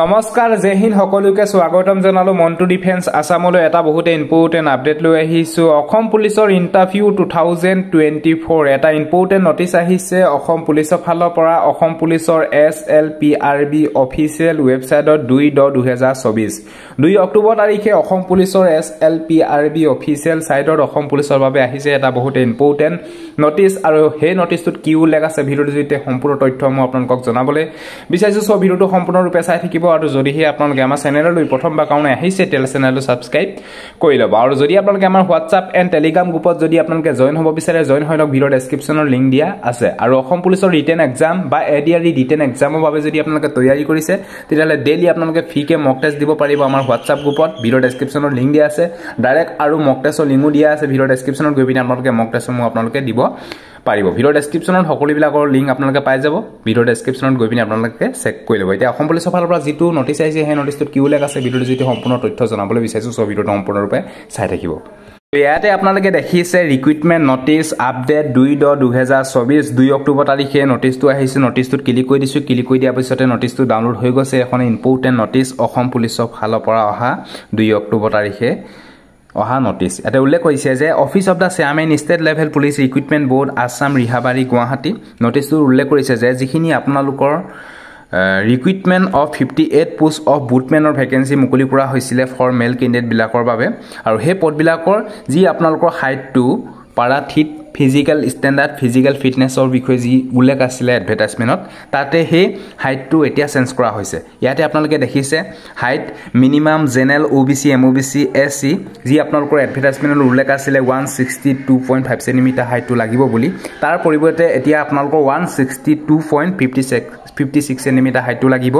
নমস্কাৰ জয় হিন্দ সকলোকে স্বাগতম জনালো মন্টু ডিফেন্স আসামলৈ এটা বহুত ইম্পৰ্টেন্ট আপডেট লৈ আহিছো অসম পুলিচৰ ইন্টাৰভিউ 2024 এটা ইম্পৰ্টেন্ট নটিচ আহিছে অসম পুলিচৰ ফালৰ পৰা অসম পুলিচৰ SLPRB অফিচিয়েল ৱেবছাইটত 2/2024 2 অক্টোবৰ তাৰিখে অসম পুলিচৰ SLPRB অফিচিয়েল সাইটত অসম পুলিচৰ বাবে আহিছে এটা বহুত ইম্পৰ্টেন্ট নটিচ আৰু হে নটিচটোত কি উল্লেখ আছে ভিডিঅ'ৰ জৰিয়তে সম্পূৰ্ণ তথ্য মই আপোনালোকক জনাবলৈ বিচাৰিছো সব ভিডিঅ'টো সম্পূৰ্ণৰূপে চাই থাকিব আৰু যদিহে আপোনালোকে আমাৰ চেনেললৈ প্ৰথমবাৰ কাৰণে আহিছে তেল চেনেলটো সাবস্ক্ৰাইব কৰি ল'ব আৰু যদি আপোনালোকে আমাৰ WhatsApp এণ্ড Telegram গ্ৰুপত যদি আপোনালোকে জয়েন হ'ব বিচাৰে জয়েন হৈ লওক ভিডিঅ'ৰ ডেসক্ৰিপচনৰ লিংক দিয়া আছে আৰু অসম পুলিচৰ ৰিটেন এক্সাম বা ADRE ৰিটেন এক্সামৰ বাবে যদি আপোনালোকে তৈয়াৰী কৰিছে তেতিয়াহ'লে ডেইলি আপোনালোকে ফ্ৰীকে মক টেষ্ট দিব পাৰিব আমাৰ WhatsApp গ্ৰুপত ভিডিঅ'ৰ ডেসক্ৰিপচনৰ লিংক দিয়া আছে ডাইৰেক্ট আৰু মক টেষ্টৰ লিংকো দিয়া আছে ভিডিঅ'ৰ ডেসক্ৰিপচনত গৈ পিনে আপোনালোকে মক টেষ্টসমূহ আপোনালোকে দিব পাৰিব ভিডিঅ'ৰ ডেসক্ৰিপচনত সকলোবিলাকৰ লিংক আপোনালোকে পাই যাব ভিডিঅ'ৰ ডেসক্ৰিপচনত গৈ পিনে আপোনালোকে চেক কৰি ল'ব এতিয়া অসম পুলিচৰ ফালৰ পৰা যেটো নটিচ আহিছে সেই নটিচটোত কি উল্লেখ আছে ভিডিঅ'ৰ যেটো সম্পূৰ্ণ তথ্য জনাবলৈ বিচাৰিছো সব ভিডিঅ'টো সম্পূৰ্ণৰূপে চাই থাকিব ইয়াতে আপোনালোকে দেখিছে ৰিক্ৰুটমেন্ট নটিচ আপডেট 2/2024 2 অক্টোবৰ তাৰিখে নটিচটো আহিছে নটিচটোত ক্লিক কৰি দিছো ক্লিক কৰি দিয়াৰ পিছতে নটিচটো ডাউনলোড হৈ গৈছে এখন ইম্পৰ্টেন্ট নটিচ অসম পুলিচৰ ফালৰ পৰা অহা 2 অক্টোবৰ তাৰিখে অহা নটিচ এটা উল্লেখ কৰিছে যে office of the chairman state level police recruitment board Assam Rehabari Guwahati নটিচটো উল্লেখ কৰিছে যে যিখিনি আপোনালোকৰ ৰিক্ৰুটমেন্ট অফ 58 পোষ্ট অফ বুটমেনৰ ভ্যাকেন্সি মুকলি কৰা হৈছিল ফৰ মেল ক্যান্ডিডেট বিলাকৰ বাবে আৰু হে পদ বিলাকৰ যি আপোনালোকৰ হাইটটো পাৰাথিত ফিজিক্যাল স্ট্যান্ডাৰ্ড ফিজিক্যাল ফিটনেসৰ বিষয়ে যি উল্লেখ আছিল এডভাৰটাইজমেন্টত তাতে হে হাইটটো এতিয়া চেঞ্জ কৰা হৈছে ইয়াতে আপোনালোকে দেখিছে height minimum general OBC MOBC SC যি আপোনালোকৰ এডভাৰটাইজমেন্টত উল্লেখ আছিল 162.5 সেমি হাইটটো লাগিব বুলি তাৰ পৰিৱৰ্তে এতিয়া আপোনালোকৰ 162.56 সেমি হাইটটো লাগিব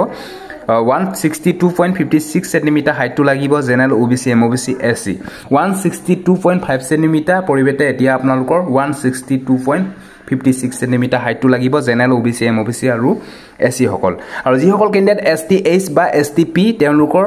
162.56 সেমি হাইটটো লাগিব general OBC MOBC SC 162.5 semi পৰিৱৰ্তে এতিয়া আপোনালোকৰ 162.56 সেমি হাইটটো লাগিব জেনেৰেল OBC MOBC আৰু SC সকল আৰু যি সকল ক্যান্ডিডেট STH বা STP তেওঁলোকৰ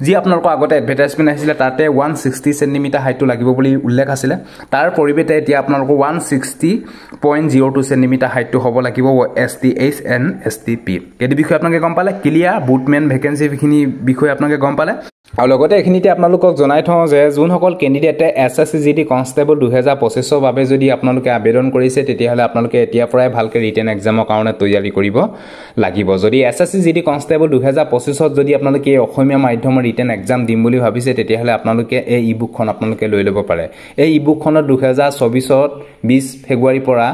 যি আপোনালোকৰ আগতে এডভাৰটাইজমেন্ট আছিল তাতে 160 সেমি হাইটটো লাগিব বুলি উল্লেখ আছিল তাৰ পৰিৱৰ্তে এতিয়া আপোনালোকৰ 160.02 সেমি হাইটটো হ'ব লাগিব STH and STP এই বিষয়ে আপোনালোকে গম পালে ক্লিয়াৰ বুটমেন ভ্যাকেন্সি বিখিনি বিষয়ে আপোনালোকে গম পালে আৰু লগতে এখিনিতে আপোনালোকক জনাই থওঁ যে যোন সকল ক্যান্ডিডেটে SSCGD কনষ্টেবল 2025 ৰ বাবে যদি আপোনালোকে আবেদন কৰিছে তেতিয়াহলে আপোনালোকে এতিয়া পৰাই ভালকে ৰিটেন এক্সামৰ কাৰণে তৈয়াৰী কৰিব লাগিব যদি SSCGD কনষ্টেবল 2025 ত যদি আপোনালোকে অসমীয়া মাধ্যমৰ ৰিটেন এক্সাম দিম বুলি ভাবিছে তেতিয়াহলে আপোনালোকে এই ইবুকখন আপোনালোকে লৈ ল'ব পাৰে এই ইবুকখনত 2024 ত 20 ফেব্ৰুৱাৰী পৰা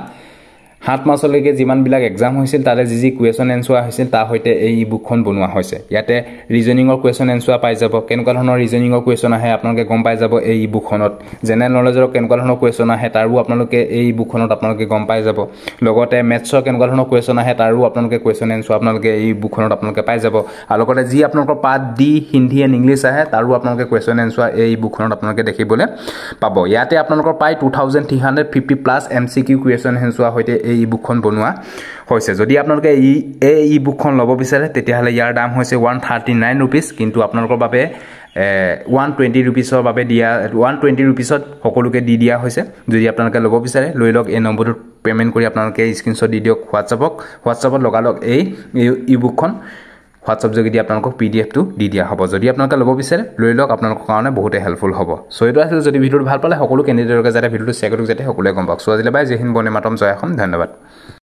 7 মাসলৈকে যিমান বিলাক এক্সাম হৈছিল তাৰে যি কুৱেশ্যন এনসাৰ হৈছিল তাৰ হৈতে এই ইবুকখন বনোৱা হৈছে ইয়াতে ৰিজনিংৰ কুৱেশ্যন এনসাৰ পাই যাব কেনেকুৱা ধৰণৰ ৰিজনিংৰ কুৱেশ্যন আহে আপোনালোকে গম পাই যাব এই ইবুকখনত জেনেৰেল নলেজৰ কেনেকুৱা ধৰণৰ কুৱেশ্যন আহে তাৰো আপোনালোকে এই ইবুকখনত আপোনালোকে গম পাই যাব লগতে মেথছৰ কেনেকুৱা ধৰণৰ কুৱেশ্যন আহে তাৰো আপোনালোকে কুৱেশ্যন এনসাৰ আপোনালোকে এই ইবুকখনত আপোনালোকে পাই যাব আৰু লগতে যি আপোনালোকৰ part D Hindi and English আহে তাৰো আপোনালোকে কুৱেশ্যন এনসাৰ এই ইবুকখনত আপোনালোকে দেখিবলৈ পাব ইয়াতে আপোনালোকৰ প্ৰায় 2350 প্লাস MCQ কুৱেশ্যন এনসাৰ হৈতে এই ইবুকখন বনোৱা হৈছে যদি আপোনালোকে এই ইবুকখন ল'ব বিচাৰে তেতিয়াহলে ইয়াৰ দাম হৈছে 139 rupees কিন্তু আপোনালোকৰ বাবে 120 rupeesৰ বাবে দিয়া 120 rupeesত সকলোকে দি দিয়া হৈছে যদি আপোনালোকে ল'ব বিচাৰে লৈ লওক এই নম্বৰটোত পেমেন্ট কৰি আপোনালোকে স্ক্ৰিনশ্বট দি দিয়ক WhatsAppত লগালক এই ইবুকখন WhatsApp যোগেদি আপোনালোকক PDF টো দি দিয়া হ'ব যদি আপোনালোকে ল'ব বিচাৰে লৈ লওক আপোনালোকৰ কাৰণে বহুতে হেল্পফুল হ'ব সো এইটো আছিল যদি ভিডিওটো ভাল পালে সকলো ক্যান্ডিডেটক যাতে ভিডিওটো শেয়াৰ কৰক যাতে সকলোৱে গম পাওক সো আজিলৈ বাই জয় হিন্দ বন্দে মাতৰম জয় অসম ধন্যবাদ